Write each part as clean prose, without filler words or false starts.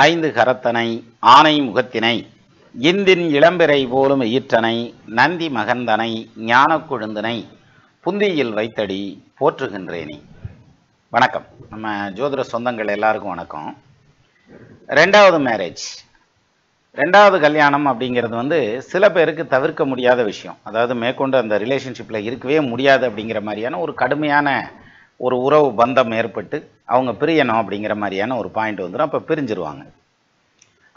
ஐந்து கரத்தனை ஆனை முகத்தினை இந்தின் இளம்பிறை போலும் ஈற்றனை நந்தி மகந்தனை ஞானக் கொழுந்தனை புந்தியில் வைத்தடி போற்றுகின்றேனே. வணக்கம். நம்ம ஜோதிட சொந்தங்கள் எல்லாருக்கும் வணக்கம். ரெண்டாவது மேரேஜ், ரெண்டாவது கல்யாணம் அப்படிங்கிறது சில பேருக்கு தவிர்க்க முடியாத விஷயம். அதாவது மேற்கொண்டு அந்த ரிலேஷன்ஷிப்பில் இருக்கவே முடியாது அப்படிங்கிற மாதிரியான ஒரு கடுமையான ஒரு உறவு பந்தம் ஏற்பட்டு அவங்க பிரியணும் அப்படிங்கிற மாதிரியான ஒரு பாயிண்ட் வந்துடும். அப்போ பிரிஞ்சிருவாங்க.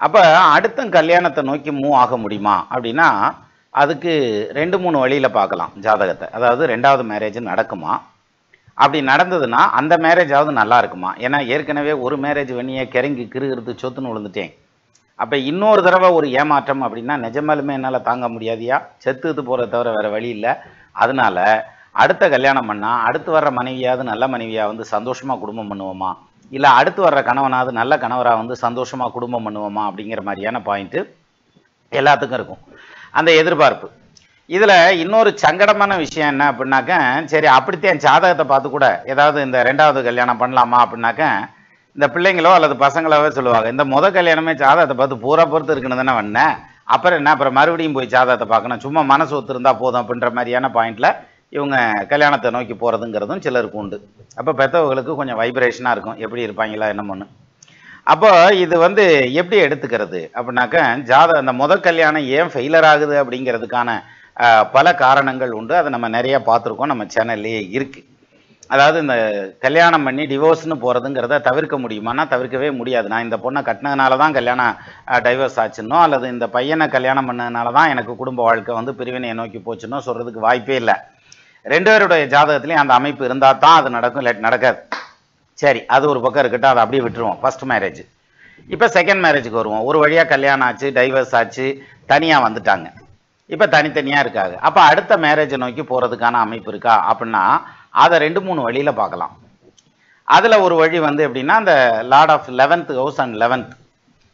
அப்போ அடுத்த கல்யாணத்தை நோக்கி மூவ் ஆக முடியுமா அப்படின்னா அதுக்கு 2-3 வழியில் பார்க்கலாம் ஜாதகத்தை. அதாவது ரெண்டாவது மேரேஜ் நடக்குமா, அப்படி நடந்ததுன்னா அந்த மேரேஜாவது நல்லா இருக்குமா? ஏன்னா ஏற்கனவே ஒரு மேரேஜ் வெண்ணியை கிறங்கி கிருகிறது சொத்துன்னு விழுந்துட்டேன். அப்போ இன்னொரு தடவை ஒரு ஏமாற்றம் அப்படின்னா நிஜமாலுமே என்னால் தாங்க முடியாதியா, செத்துது போகிற தவிர வேறு வழி இல்லை. அதனால அடுத்த கல்யாணம் பண்ணால் அடுத்து வர்ற மனைவியாவது நல்ல மனைவியாக சந்தோஷமாக குடும்பம் பண்ணுவோமா, இல்லை அடுத்து வர்ற கணவனாவது நல்ல கணவராக சந்தோஷமாக குடும்பம் பண்ணுவோமா அப்படிங்கிற மாதிரியான பாயிண்ட்டு எல்லாத்துக்கும் இருக்கும், அந்த எதிர்பார்ப்பு. இதில் இன்னொரு சங்கடமான விஷயம் என்ன அப்படின்னாக்க, சரி அப்படித்தான் ஜாதகத்தை பார்த்து கூட ஏதாவது இந்த ரெண்டாவது கல்யாணம் பண்ணலாமா அப்படின்னாக்க இந்த பிள்ளைங்களோ அல்லது பசங்களாவே சொல்லுவாங்க, இந்த கல்யாணமே ஜாதகத்தை பார்த்து பூரா பொறுத்து இருக்குன்னு தானே வந்தேன், அப்புறம் என்ன அப்புறம் மறுபடியும் போய் ஜாதகத்தை பார்க்கணும், சும்மா மனசு ஒத்து இருந்தால் போதும் அப்படின்ற மாதிரியான பாயிண்டில் இவங்க கல்யாணத்தை நோக்கி போகிறதுங்கிறதும் சிலருக்கு உண்டு. அப்போ பெற்றவங்களுக்கு கொஞ்சம் வைப்ரேஷனாக இருக்கும், எப்படி இருப்பாங்களா என்னமோன்னு. அப்போ இது எப்படி எடுத்துக்கிறது அப்படின்னாக்க அந்த கல்யாணம் ஏன் ஃபெயிலர் ஆகுது அப்படிங்கிறதுக்கான பல காரணங்கள் உண்டு. அதை நம்ம நிறைய பார்த்துருக்கோம், நம்ம சேனல்லையே இருக்குது. அதாவது இந்த கல்யாணம் பண்ணி டிவோர்ஸ்னு போகிறதுங்கிறத தவிர்க்க முடியுமானா தவிர்க்கவே முடியாது. நான் இந்த பொண்ணை கட்டினதுனால தான் கல்யாணம் டைவர்ஸ் ஆச்சுன்னோ அல்லது இந்த பையனை கல்யாணம் பண்ணதுனால தான் எனக்கு குடும்ப வாழ்க்கை பிரிவினையை நோக்கி போச்சுன்னோ சொல்கிறதுக்கு வாய்ப்பே இல்லை. 2 பேருடைய ஜாதகத்துலேயும் அந்த அமைப்பு இருந்தால் தான் அது நடக்கும், இல்லை நடக்காது. சரி, அது ஒரு பக்கம் இருக்கட்டும், அதை அப்படியே விட்டுருவோம். First marriage. இப்போ செகண்ட் மேரேஜுக்கு வருவோம். ஒரு வழியாக கல்யாணம் ஆச்சு, டைவர்ஸ் ஆச்சு, தனியாக வந்துட்டாங்க, இப்போ தனித்தனியாக இருக்காங்க. அப்போ அடுத்த மேரேஜை நோக்கி போகிறதுக்கான அமைப்பு இருக்கா அப்படின்னா அதை 2-3 வழியில் பார்க்கலாம். அதில் ஒரு வழி எப்படின்னா அந்த lord of 11th house and 11th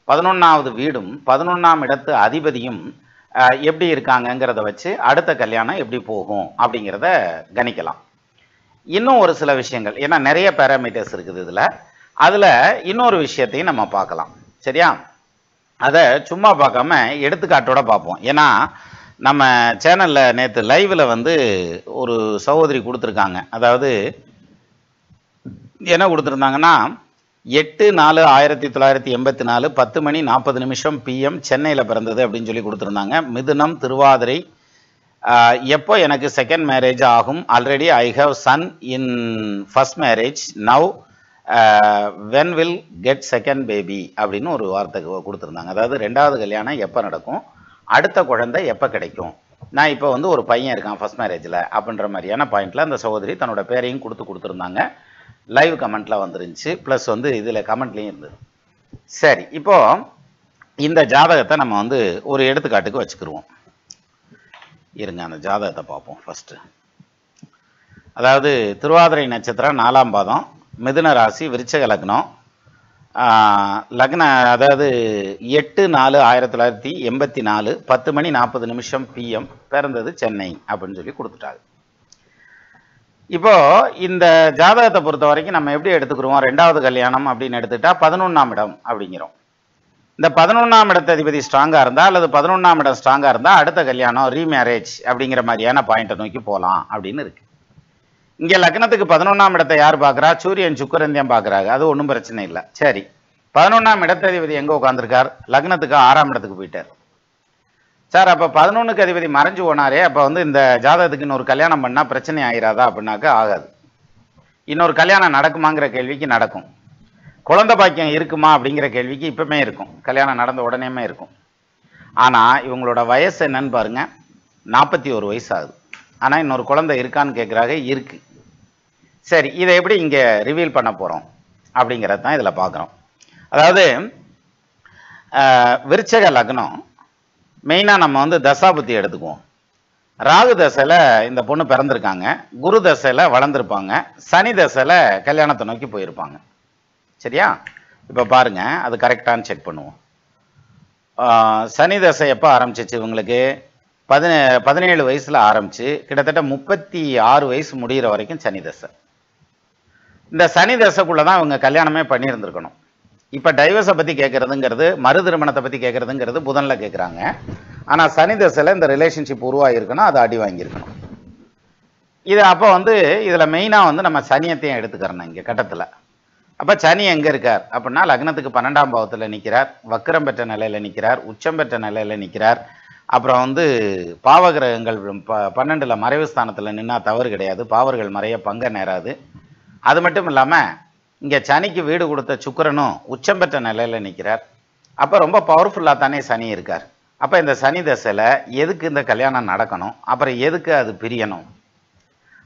11வது வீடும் 11ஆம் இடத்து அதிபதியும் எப்படி இருக்காங்கங்கிறத வச்சு அடுத்த கல்யாணம் எப்படி போகும் அப்படிங்கிறத கணிக்கலாம். இன்னும் ஒரு சில விஷயங்கள், ஏன்னா நிறைய பேராமீட்டர்ஸ் இருக்குது இதில், அதில் இன்னொரு விஷயத்தையும் நம்ம பார்க்கலாம். சரியா? அதை சும்மா பார்க்காம எடுத்துக்காட்டோட பார்ப்போம். ஏன்னா நம்ம சேனலில் நேற்று லைவில் ஒரு சகோதரி கொடுத்துருக்காங்க. அதாவது என்ன கொடுத்துருந்தாங்கன்னா 8/4/1984 10:40 PM சென்னையில் பிறந்தது அப்படின்னு சொல்லி கொடுத்துருந்தாங்க. மிதுனம், திருவாதிரை. எப்போ எனக்கு செகண்ட் மேரேஜ் ஆகும்? Already I have son in first marriage. Now when will get second baby அப்படின்னு ஒரு வார்த்தை கொடுத்துருந்தாங்க. அதாவது ரெண்டாவது கல்யாணம் எப்போ நடக்கும், அடுத்த குழந்தை எப்போ கிடைக்கும், நான் இப்போ ஒரு பையன் இருக்கான் ஃபர்ஸ்ட் மேரேஜில் அப்படின்ற மாதிரியான பாயிண்டில் அந்த சகோதரி தன்னோட பேரையும் கொடுத்துருந்தாங்க. லைவ் கமெண்ட்டில் வந்துருந்துச்சு, ப்ளஸ் இதில் கமெண்ட்லேயும் இருந்தது. சரி, இப்போது இந்த ஜாதகத்தை நம்ம ஒரு எடுத்துக்காட்டுக்கு வச்சுக்கிடுவோம். இருங்க, அந்த ஜாதகத்தை பார்ப்போம் ஃபஸ்ட்டு. அதாவது திருவாதிரை நட்சத்திரம் 4ஆம் பாதம், மிதுன ராசி, விருச்சக லக்னம், அதாவது 8/4/1984 10:40 PM பிறந்தது சென்னை அப்படின்னு சொல்லி கொடுத்துட்டாங்க. இப்போ இந்த ஜாதகத்தை பொறுத்த வரைக்கும் நம்ம எப்படி எடுத்துக்கிறோம்? ரெண்டாவது கல்யாணம் அப்படின்னு எடுத்துட்டா 11ஆம் இடம் அப்படிங்கிறோம். இந்த 11ஆம் இடத்த அதிபதி ஸ்ட்ராங்காக இருந்தால் அல்லது 11ஆம் இடம் ஸ்ட்ராங்காக இருந்தால் அடுத்த கல்யாணம் ரீமேரேஜ் அப்படிங்கிற மாதிரியான பாயிண்ட்டை நோக்கி போகலாம் அப்படின்னு இருக்கு. இங்கே லக்னத்துக்கு 11ஆம் இடத்தை யார் பார்க்குறா? சூரியன் சுக்கிரன் பார்க்குறாங்க. அது ஒன்றும் பிரச்சனை இல்லை. சரி, 11ஆம் இடத்ததிபதி எங்கே உட்காந்துருக்கார்? லக்னத்துக்கு 6ஆம் இடத்துக்கு போயிட்டார். சார், அப்போ 11க்கு அதிபதி மறைஞ்சு போனாரே, அப்போ இந்த ஜாதகத்துக்கு இன்னொரு கல்யாணம் பண்ணால் பிரச்சனை ஆகிறாதா அப்படின்னாக்கா ஆகாது. இன்னொரு கல்யாணம் நடக்குமாங்கிற கேள்விக்கு நடக்கும். குழந்தை பாக்கியம் இருக்குமா அப்படிங்கிற கேள்விக்கு இப்பவுமே இருக்கும், கல்யாணம் நடந்த உடனேமே இருக்கும். ஆனால் இவங்களோட வயசு என்னன்னு பாருங்க, 41 வயசு ஆகுது. ஆனால் இன்னொரு குழந்தை இருக்கான்னு கேட்குறாங்க. இருக்கு. சரி, இதை எப்படி இங்கே ரிவீல் பண்ண போகிறோம் அப்படிங்கிறது தான் இதில் பார்க்குறோம். அதாவது விருச்சக லக்னம் மெயினாக நம்ம தசாபுத்தி எடுத்துக்குவோம். ராகு தசையில் இந்த பொண்ணு பிறந்திருக்காங்க, குரு தசையில் வளர்ந்துருப்பாங்க, சனி தசையில் கல்யாணத்தை நோக்கி போயிருப்பாங்க. சரியா? இப்போ பாருங்க, அது கரெக்டானு செக் பண்ணுவோம். சனி தசை எப்போ ஆரம்பிச்சிச்சு? இவங்களுக்கு 17 வயசில் ஆரம்பிச்சு கிட்டத்தட்ட 36 வயசு முடிகிற வரைக்கும் சனி தசை. இந்த சனி தசைக்குள்ளே தான் இவங்க கல்யாணமே பண்ணியிருந்துருக்கணும். இப்போ டைவர்ஸை பற்றி கேட்குறதுங்கிறது மறு திருமணத்தை பற்றி கேட்குறதுங்கிறது புதனில் கேட்குறாங்க. ஆனால் சனி தசையில் இந்த ரிலேஷன்ஷிப் உருவாகிருக்கணும், அதை அடி வாங்கியிருக்கணும். இது அப்போ வந்து இதில் மெயினாக வந்து நம்ம சனியத்தையும் எடுத்துக்கிறணும் இங்கே கட்டத்தில். அப்போ சனி எங்கே இருக்கார் அப்படின்னா லக்னத்துக்கு 12ஆம் பாவத்தில் நிற்கிறார், வக்கிரம் பெற்ற நிலையில் நிற்கிறார், உச்சம் பெற்ற நிலையில் நிற்கிறார். அப்புறம் வந்து பாவகிரகங்கள் 12ல் மறைவு ஸ்தானத்தில் நின்னா தவறு கிடையாது, பாவர்கள் மறைய பங்க நேராது. அது மட்டும் இல்லாமல் இங்கே சனிக்கு வீடு கொடுத்த சுக்கிரனும் உச்சம் பெற்ற நிலையில் நிற்கிறார். அப்போ ரொம்ப பவர்ஃபுல்லாக தானே சனி இருக்கார். அப்போ இந்த சனி தசையில் எதுக்கு இந்த கல்யாணம் நடக்கணும், அப்புறம் எதுக்கு அது பிரியணும்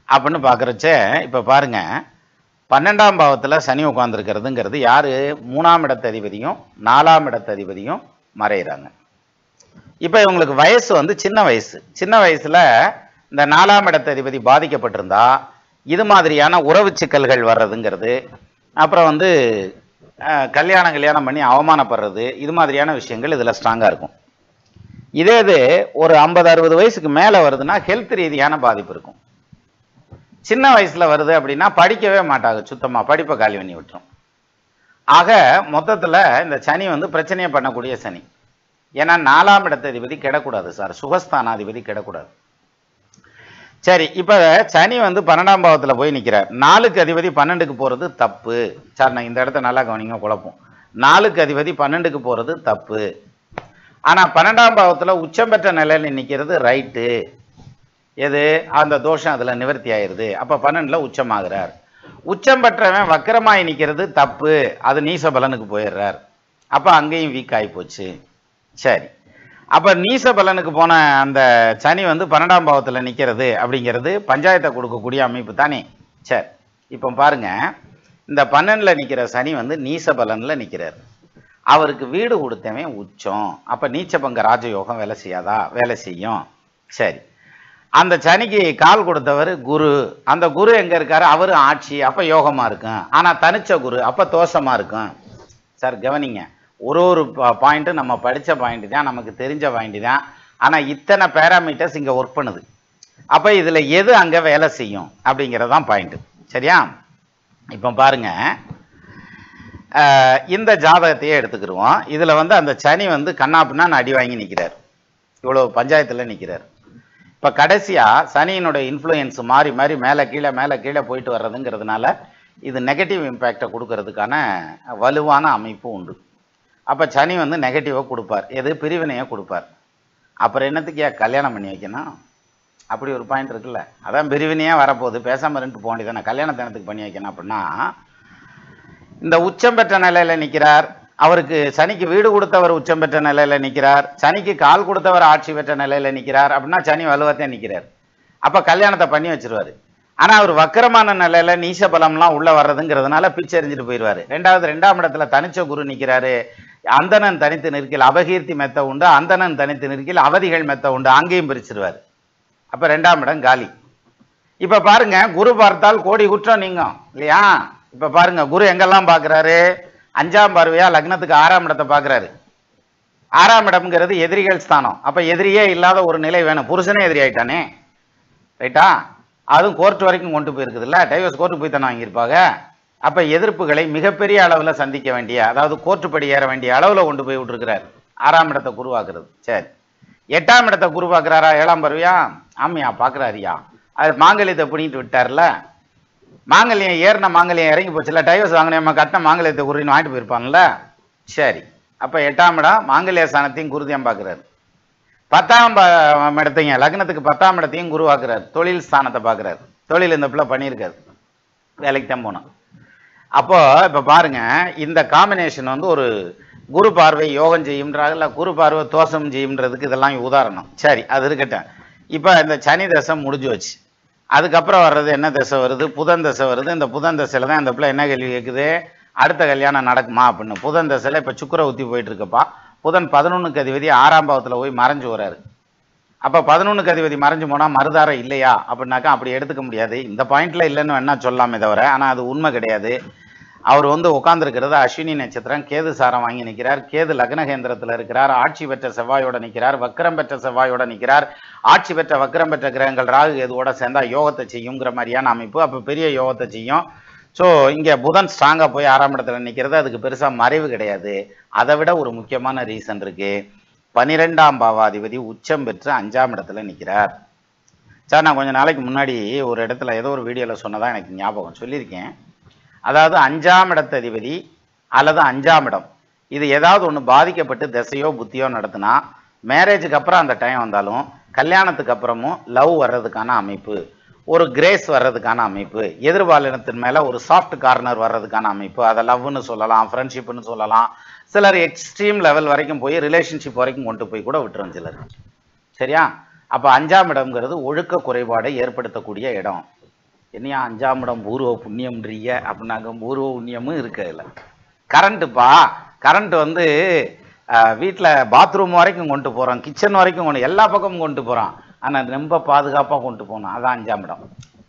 அப்படின்னு பார்க்குறச்ச இப்போ பாருங்க, 12ஆம் பாவத்தில் சனி உட்காந்துருக்கிறதுங்கிறது யார்? 3ஆம் இடத்ததிபதியும் 4ஆம் இடத்ததிபதியும் மறைகிறாங்க. இப்போ இவங்களுக்கு வயசு வந்து சின்ன வயசு. சின்ன வயசில் இந்த 4ஆம் இடத்ததிபதி பாதிக்கப்பட்டிருந்தா இது மாதிரியான உறவு சிக்கல்கள் வர்றதுங்கிறது, அப்புறம் வந்து கல்யாணம் பண்ணி அவமானப்படுறது, இது மாதிரியான விஷயங்கள் இதில் ஸ்ட்ராங்காக இருக்கும். இதே இது ஒரு 50-60 வயசுக்கு மேலே வருதுன்னா ஹெல்த் ரீதியான பாதிப்பு இருக்கும். சின்ன வயசில் வருது அப்படின்னா படிக்கவே மாட்டாங்க, சுத்தமாக படிப்பை காலி பண்ணி விட்டுரும். ஆக மொத்தத்தில் இந்த சனி வந்து பிரச்சனையை பண்ணக்கூடிய சனி. ஏன்னா 4ஆம் இடத்ததிபதி கெடக்கூடாது சார், சுகஸ்தானாதிபதி கெடக்கூடாது. சரி, இப்போ சனி வந்து 12ஆம் பாவத்தில் போய் நிற்கிறார். 4க்கு அதிபதி 12க்கு போகிறது தப்பு சார். நான் இந்த இடத்த நல்லா கவனிங்க, குழப்பம். 4க்கு அதிபதி 12க்கு போகிறது தப்பு. ஆனால் 12ஆம் பாவத்தில் உச்சம் பெற்ற நிலையில் நிற்கிறது ரைட்டு. எது? அந்த தோஷம் அதில் நிவர்த்தி ஆயிடுது. அப்போ 12ல் உச்சமாகிறார். உச்சம் பெற்றவன் வக்கரமாய் நிற்கிறது தப்பு, அது நீச பலனுக்கு போயிடுறார். அப்போ அங்கேயும் வீக் ஆகி போச்சு. சரி, அப்போ நீச பலனுக்கு போன அந்த சனி வந்து 12ஆம் பாவத்தில் நிற்கிறது அப்படிங்கிறது பஞ்சாயத்தை கொடுக்கக்கூடிய அமைப்பு தானே. சரி, இப்போ பாருங்க, இந்த 12ல் நிற்கிற சனி வந்து நீச பலனில் நிற்கிறார். அவருக்கு வீடு கொடுத்தவன் உச்சம். அப்போ நீச்ச பங்க ராஜயோகம் வேலை செய்யாதா? வேலை செய்யும். சரி, அந்த சனிக்கு கால் கொடுத்தவர் குரு. அந்த குரு எங்கே இருக்காரு? அவர் ஆட்சி. அப்போ யோகமாக இருக்கும். ஆனால் தனிச்ச குரு அப்போ தோஷமாக இருக்கும். சார் கவனிங்க, ஒரு பாயிண்ட்டு நம்ம படித்த பாயிண்ட் தான், நமக்கு தெரிஞ்ச பாயிண்ட் தான். ஆனால் இத்தனை பேராமீட்டர்ஸ் இங்கே ஒர்க் பண்ணுது. அப்போ இதில் எது அங்கே வேலை செய்யும் அப்படிங்கிறதான் பாயிண்ட்டு. சரியா? இப்போ பாருங்க, இந்த ஜாதகத்தையே எடுத்துக்கிடுவோம். இதில் வந்து அந்த சனி வந்து கண்ணாப்புன்னா அடி வாங்கி நிற்கிறார், இவ்வளோ பஞ்சாயத்தில் நிற்கிறார். இப்போ கடைசியாக சனியினுடைய இன்ஃப்ளூயன்ஸ் மாறி மாறி மேலே கீழே போயிட்டு வர்றதுங்கிறதுனால இது நெகட்டிவ் இம்பேக்டை கொடுக்கறதுக்கான வலுவான அமைப்பு உண்டு. அப்போ சனி வந்து நெகட்டிவாக கொடுப்பார், எது? பிரிவினையை கொடுப்பார். அப்புறம் என்னத்துக்கு கல்யாணம் பண்ணி வைக்கணும்? அப்படி ஒரு பாயிண்ட் இருக்குல்ல. அதான் பிரிவினையாக வரப்போகுது, பேசாமல் இருந்துட்டு போக வேண்டியதானே, கல்யாணத்தினத்துக்கு பண்ணி வைக்கணும். அப்படின்னா இந்த உச்சம் பெற்ற நிலையில் நிற்கிறார், அவருக்கு சனிக்கு வீடு கொடுத்தவர் உச்சம் பெற்ற நிலையில் நிற்கிறார், சனிக்கு கால் கொடுத்தவர் ஆட்சி பெற்ற நிலையில் நிற்கிறார். அப்படின்னா சனி வலுவத்தே நிற்கிறார். அப்போ கல்யாணத்தை பண்ணி வச்சிருவார். ஆனால் அவர் வக்கரமான நிலையில் நீச பலம்லாம் உள்ளே வர்றதுங்கிறதுனால பிச்சை எறிஞ்சிட்டு போயிடுவார். 2ஆம் இடத்துல தனிச்ச குரு நிற்கிறாரு. அந்தணன் தனித்து நிற்கில் அபகீர்த்தி மெத்த உண்டு, அந்தணன் தனித்து நிற்கில் அவதிகள் மெத்த உண்டு, அங்கேயும் பிரிச்சிருவார். அப்போ 2ஆம் இடம் காலி. இப்போ பாருங்க, குரு பார்த்தால் கோடி குற்றம் நீங்கும் இல்லையா? இப்போ பாருங்க, குரு எங்கெல்லாம் பார்க்குறாரு? 5ஆம் பார்வையா லக்னத்துக்கு 6ஆம் இடத்தை பார்க்குறாரு. 6ஆம் இடம்ங்கிறது எதிரிகள் ஸ்தானம். அப்போ எதிரியே இல்லாத ஒரு நிலை வேணும். புருஷனே எதிரி ஆயிட்டானே, ரைட்டா? அதுவும் கோர்ட் வரைக்கும் கொண்டு போயிருக்குதுல்ல, டைவர்ஸ் கோர்ட்டுக்கு போய் தானே வாங்கியிருப்பாங்க. அப்போ எதிர்ப்புகளை மிகப்பெரிய அளவில் சந்திக்க வேண்டிய, அதாவது கோர்ட்டு படி ஏற வேண்டிய அளவில் கொண்டு போய் விட்டுருக்கிறார். 6ஆம் இடத்தை குருவாக்குறது. சரி, 8ஆம் இடத்தை குருவாக்குறாரா? 7ஆம் பருவியா? ஆமையா பார்க்குறாரியா? அது மாங்கல்யத்தை பிடிங்கிட்டு விட்டார்ல. மாங்கல்யம் ஏறின மாங்கல்யம் இறங்கி போச்சுல, டைவர்ஸ் வாங்கின கட்டின மாங்கல்யத்தை குருன்னு வாங்கிட்டு போயிருப்பாங்கல்ல. சரி, அப்போ 8ஆம் இடம் மாங்கல்ய ஸ்தானத்தையும் குருதியம் பார்க்குறாரு. 10ஆம் இடத்தையும் லக்னத்துக்கு 10ஆம் இடத்தையும் குருவாக்குறாரு. தொழில் ஸ்தானத்தை பார்க்குறாரு. தொழில் இந்த பிள்ளை பண்ணியிருக்காரு, வேலைக்கு தான் போனோம். அப்போ இப்போ பாருங்க, இந்த காம்பினேஷன் வந்து ஒரு குரு பார்வை யோகம் செய்யும்ன்றாங்க, இல்லை குரு பார்வை தோஷம் செய்யும்ன்றதுக்கு இதெல்லாம் உதாரணம். சரி, அது இருக்கட்டும். இப்போ இந்த சனி தசை முடிஞ்சு வச்சு, அதுக்கப்புறம் வர்றது என்ன தசை வருது? புதன் தசை வருது. இந்த புதன் தசையில் தான் இந்த பிள்ளை என்ன கேள்வி கேட்குது? அடுத்த கல்யாணம் நடக்குமா அப்படின்னு. புதன் தசையில் இப்போ சுக்கிர ஊற்றி போயிட்டு இருக்கப்பா. புதன் 11க்கு அதிபதி 6ஆம் பாவத்தில் போய் மறைஞ்சு வர்றாரு. அப்போ 11க்கு அதிபதி மறைஞ்சு போனால் மறுதாரம் இல்லையா அப்படின்னாக்கா அப்படி எடுத்துக்க முடியாது. இந்த பாயிண்ட்ல இல்லைன்னு வேணா சொல்லலாமே தவிர, ஆனால் அது உண்மை கிடையாது. அவர் வந்து உட்கார்ந்துருக்கிறது அஸ்வினி நட்சத்திரம், கேது சாரம் வாங்கி நிற்கிறார். கேது லக்னகேந்திரத்தில் இருக்கிறார். ஆட்சி பெற்ற செவ்வாயோட நிற்கிறார், வக்கரம் பெற்ற செவ்வாயோட நிற்கிறார். ஆட்சி பெற்ற வக்கரம் பெற்ற கிரகங்கள் ராகு கேதுவோட சேர்ந்தா யோகத்தை செய்யுங்கிற மாதிரியான அமைப்பு. அப்போ பெரிய யோகத்தை செய்யும். ஸோ இங்கே புதன் ஸ்ட்ராங்காக போய் 6ஆம் இடத்துல நிற்கிறது அதுக்கு பெருசாக மறைவு கிடையாது. அதை விட ஒரு முக்கியமான ரீசன் இருக்கு. 12ஆம் பாவாதிபதி உச்சம் பெற்று 5ஆம் இடத்துல நிற்கிறார். சார் நான் கொஞ்சம் நாளைக்கு முன்னாடி ஒரு இடத்துல ஏதோ ஒரு வீடியோவில் சொன்னதா எனக்கு ஞாபகம் சொல்லியிருக்கேன். அதாவது 5ஆம் இடத்த அதிபதி அல்லது 5ஆம் இடம் இது ஏதாவது ஒன்று பாதிக்கப்பட்டு திசையோ புத்தியோ நடத்தினா மேரேஜுக்கு அப்புறம் அந்த டைம் வந்தாலும் கல்யாணத்துக்கு அப்புறமும் லவ் வர்றதுக்கான அமைப்பு, ஒரு கிரேஸ் வர்றதுக்கான அமைப்பு, எதிர்பாலினத்தின் மேலே ஒரு சாஃப்ட் கார்னர் வர்றதுக்கான அமைப்பு, அதை லவ்னு சொல்லலாம், ஃப்ரெண்ட்ஷிப்னு சொல்லலாம். சிலர் எக்ஸ்ட்ரீம் லெவல் வரைக்கும் போய் ரிலேஷன்ஷிப் வரைக்கும் கொண்டு போய் கூட விட்டுரும் சிலர். சரியா? அப்போ 5ஆம் இடம்ங்கிறது ஒழுக்க குறைபாடை ஏற்படுத்தக்கூடிய இடம். என்னையா 5ஆம் இடம் பூர்வ புண்ணியம்ன்றீங்க அப்படின்னாக்க பூர்வ புண்ணியமும் இருக்கு. அதில் கரண்ட்டுப்பா, கரண்ட் வந்து வீட்டில் பாத்ரூம் வரைக்கும் கொண்டு போகிறோம், கிச்சன் வரைக்கும் கொண்டு எல்லா பக்கமும் கொண்டு போகிறோம். ஆனால் ரொம்ப பாதுகாப்பாக கொண்டு போகணும். அதான் 5ஆம் இடம்.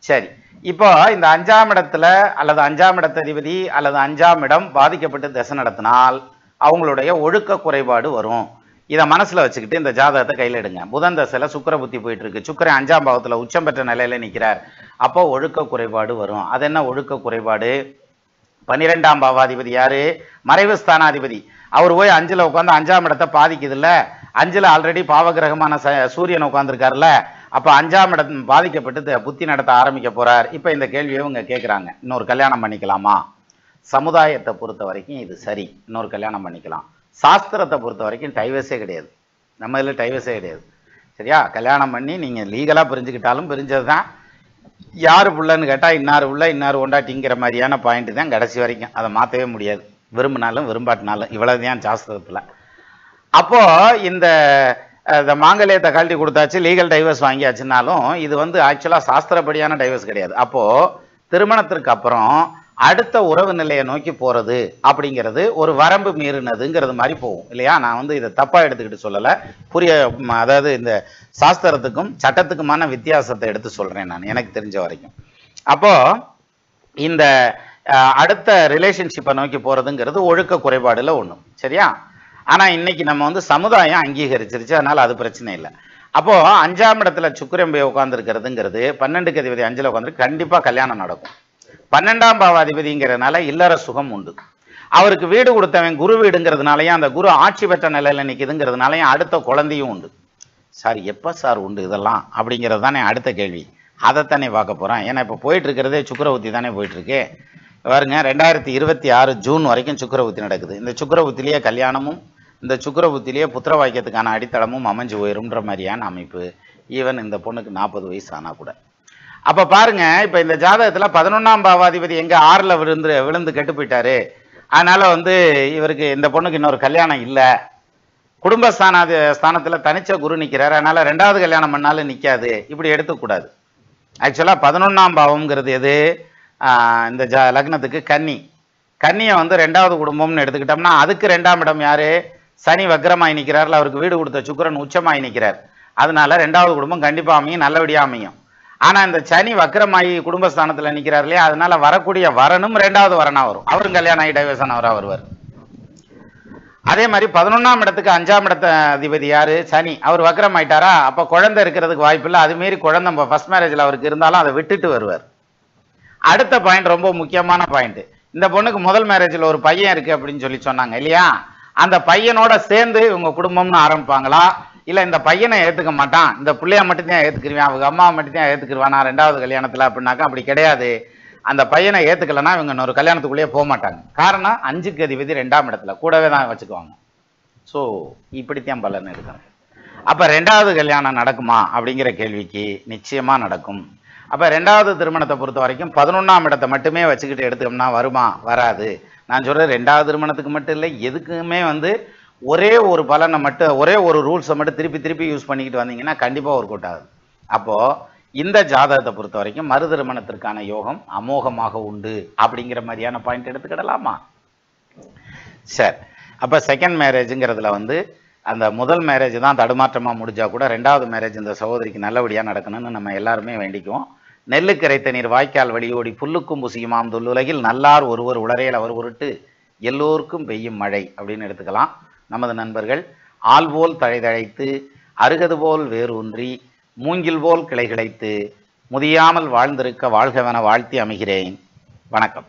சரி, இப்போ இந்த 5ஆம் இடத்துல அல்லது 5ஆம் இடத்த அதிபதி அல்லது 5ஆம் இடம் பாதிக்கப்பட்டு திசை நடத்தினால் அவங்களுடைய ஒழுக்க குறைபாடு வரும். இதை மனசில் வச்சுக்கிட்டு இந்த ஜாதகத்தை கையில் எடுங்க. புதன் தசையில் சுக்கிர புத்தி போயிட்டு இருக்கு. சுக்கிரன் 5ஆம் பாவத்தில் உச்சம் பெற்ற நிலையில் நிற்கிறார். அப்போ ஒழுக்க குறைபாடு வரும். அது என்ன ஒழுக்க குறைபாடு? 12ஆம் பாவாதிபதி யாரு? மறைவு ஸ்தானாதிபதி. அவர் போய் 5ல் உட்காந்து 5ஆம் இடத்தை பாதிக்குது இல்லை? 5ல் ஆல்ரெடி பாவகிரகமான சூரியன் உட்காந்துருக்காருல்ல. அப்போ 5ஆம் இடம் பாதிக்கப்பட்டு புத்தி நடத்த ஆரம்பிக்க போறார். இப்போ இந்த கேள்வியை இவங்க கேட்குறாங்க, இன்னொரு கல்யாணம் பண்ணிக்கலாமா? சமுதாயத்தை பொறுத்த வரைக்கும் இது சரி, இன்னொரு கல்யாணம் பண்ணிக்கலாம். சாஸ்திரத்தை பொறுத்த வரைக்கும் டைவர்ஸே கிடையாது. நம்ம இதில் டைவர்ஸே கிடையாது. சரியா? கல்யாணம் பண்ணி நீங்கள் லீகலாக பிரிஞ்சுக்கிட்டாலும் பிரிஞ்சது தான். யார் புள்ளன்னு கேட்டால் இன்னார் உள்ள இன்னார் ஒண்டாட்டிங்கிற மாதிரியான பாயிண்ட் தான் கடைசி வரைக்கும். அதை மாற்றவே முடியாது, விரும்பினாலும் விரும்பாட்டினாலும். இவ்வளவுதான் சாஸ்திரத்தில். அப்போ இந்த மாங்கல்யத்தை கழட்டி கொடுத்தாச்சு, லீகல் டைவர்ஸ் வாங்கியாச்சுனாலும் இது வந்து ஆக்சுவலாக சாஸ்திரப்படியான டைவர்ஸ் கிடையாது. அப்போ திருமணத்திற்கு அப்புறம் அடுத்த உறவு நிலையை நோக்கி போறது அப்படிங்கிறது ஒரு வரம்பு மீறினதுங்கிறது மாதிரி போகும் இல்லையா? நான் வந்து இதை தப்பா எடுத்துக்கிட்டு சொல்லலை, புரிய, அதாவது இந்த சாஸ்திரத்துக்கும் சட்டத்துக்குமான வித்தியாசத்தை எடுத்து சொல்றேன் நான் எனக்கு தெரிஞ்ச வரைக்கும். அப்போ இந்த அடுத்த ரிலேஷன்ஷிப்பை நோக்கி போறதுங்கிறது ஒழுக்க குறைபாடுல ஒண்ணு. சரியா? ஆனா இன்னைக்கு நம்ம வந்து சமுதாயம் அங்கீகரிச்சிருச்சு, அதனால அது பிரச்சனை இல்லை. அப்போ 5ஆம் இடத்துல சுக்கிரன் போய் உட்கார்ந்து இருக்கிறதுங்கிறது 12க்கு அதிபதி 5ல் உட்காந்து கண்டிப்பா கல்யாணம் நடக்கும். 12ஆம் பாவாதிபதிங்கிறதுனால இல்லற சுகம் உண்டு. அவருக்கு வீடு கொடுத்தவன் குரு வீடுங்கிறதுனாலையும் அந்த குரு ஆட்சி பெற்ற நிலையில நிற்குதுங்கிறதுனாலையும் அடுத்த குழந்தையும் உண்டு. சார் எப்போ சார் உண்டு இதெல்லாம் அப்படிங்கிறது தானே அடுத்த கேள்வி. அதைத்தானே பார்க்க போகிறேன். ஏன்னா இப்போ போயிட்டு இருக்கிறதே சுக்கிரபுத்தி தானே போயிட்டு இருக்கு. பாருங்க, 2026 ஜூன் வரைக்கும் சுக்கிரபுத்தி நடக்குது. இந்த சுக்கிரபுத்திலேயே கல்யாணமும் இந்த சுக்கிரபுத்திலேயே புத்திர வாக்கியத்துக்கான அடித்தளமும் அமைஞ்சு போயிரும்ன்ற மாதிரியான அமைப்பு. ஈவன் இந்த பொண்ணுக்கு 40 வயசு ஆனால் கூட. அப்போ பாருங்க, இப்போ இந்த ஜாதகத்தில் 11ஆம் பாவாதிபதி எங்கே 6ல் விழுந்து கெட்டு போயிட்டாரு. அதனால வந்து இவருக்கு இந்த பொண்ணுக்கு இன்னொரு கல்யாணம் இல்லை. குடும்பஸ்தானத்தில் தனிச்ச குரு நிற்கிறார். அதனால 2வது கல்யாணம் பண்ணாலும் நிற்காது. இப்படி எடுத்துக்கூடாது. ஆக்சுவலாக 11ஆம் பாவம்ங்கிறது எது? இந்த லக்னத்துக்கு கன்னி. கன்னியை வந்து 2வது குடும்பம்னு எடுத்துக்கிட்டோம்னா அதுக்கு 2ஆம் இடம் யாரு? சனி வக்ரமாய் நிற்கிறார்ல, அவருக்கு வீடு கொடுத்த சுக்கிரன் உச்சமாய் நிற்கிறார். அதனால 2வது குடும்பம் கண்டிப்பாக அமையும், நல்லபடியாக அமையும். ஆனால் இந்த சனி வக்ரமாயி குடும்பஸ்தானத்தில் நிற்கிறார் இல்லையா, அதனால வரக்கூடிய வரனும் 2வது வரனா வரும். அவரும் கல்யாணம் ஆகி டைவர்ஸ் ஆனவராக வருவார். அதே மாதிரி 11ஆம் இடத்துக்கு 5ஆம் இடத்த அதிபதி யாரு? சனி. அவர் வக்ரம் ஆயிட்டாரா, அப்போ குழந்தை இருக்கிறதுக்கு வாய்ப்பு இல்லை. அது மாரி குழந்தை ஃபர்ஸ்ட் மேரேஜில் அவருக்கு இருந்தாலும் அதை விட்டுட்டு வருவார். அடுத்த பாயிண்ட் ரொம்ப முக்கியமான பாயிண்ட். இந்த பொண்ணுக்கு முதல் மேரேஜில் ஒரு பையன் இருக்கு அப்படின்னு சொல்லி சொன்னாங்க இல்லையா? அந்த பையனோட சேர்ந்து இவங்க குடும்பம்னு ஆரம்பிப்பாங்களா, இல்லை இந்த பையனை ஏற்றுக்க மாட்டான், இந்த பிள்ளைய மட்டும்தான் ஏற்றுக்குருவான், அவங்க அம்மாவை மட்டும்தான் ஏற்றுக்குருவானா 2வது கல்யாணத்தில் அப்படின்னாக்கா அப்படி கிடையாது. அந்த பையனை ஏற்றுக்கலைன்னா இவங்க இன்னொரு கல்யாணத்துக்குள்ளேயே போக மாட்டாங்க. காரணம் 5க்கு அதிபதி 2ஆம் இடத்துல கூடவே தான் வச்சுக்குவாங்க. ஸோ இப்படித்தான் பலன் எடுக்கணும். அப்போ 2வது கல்யாணம் நடக்குமா அப்படிங்கிற கேள்விக்கு நிச்சயமாக நடக்கும். அப்போ 2வது திருமணத்தை பொறுத்த வரைக்கும் 11ஆம் இடத்தை மட்டுமே வச்சுக்கிட்டு எடுத்தோம்னா வருமா? வராது. நான் சொல்கிறேன் 2வது திருமணத்துக்கு மட்டும் இல்லை, எதுக்குமே வந்து ஒரே ஒரு பலனை மட்டும், ஒரே ஒரு ரூல்ஸை மட்டும் திருப்பி திருப்பி யூஸ் பண்ணிக்கிட்டு வந்தீங்கன்னா கண்டிப்பாக ஒர்க் அவுட் ஆகுது. அப்போது இந்த ஜாதகத்தை பொறுத்த வரைக்கும் மறு திருமணத்திற்கான யோகம் அமோகமாக உண்டு அப்படிங்கிற மாதிரியான பாயிண்ட் எடுத்துக்கிடலாமா? சரி, அப்போ செகண்ட் மேரேஜுங்கிறதுல வந்து அந்த முதல் மேரேஜ் தான் தடுமாற்றமாக முடிஞ்சால் கூட 2வது மேரேஜ் இந்த சகோதரிக்கு நல்லபடியாக நடக்கணும்னு நம்ம எல்லாருமே வேண்டிக்குவோம். நெல்லுக்கு இறைத்த நீர் வாய்க்கால் வழியோடி புல்லுக்கும் புசியுமாம் தொல்லுலகில் நல்லார் ஒருவர் உளரையில் அவர் உருட்டு எல்லோருக்கும் பெய்யும் மழை அப்படின்னு எடுத்துக்கலாம். நமது நண்பர்கள் ஆள் போல் தழைதழைத்து அருகது போல் வேரூன்றி மூங்கில் போல் கிளை கிளைத்து முதியாமல் வாழ்ந்திருக்க வாழ்கவென வாழ்த்தி அமைகிறேன். வணக்கம்.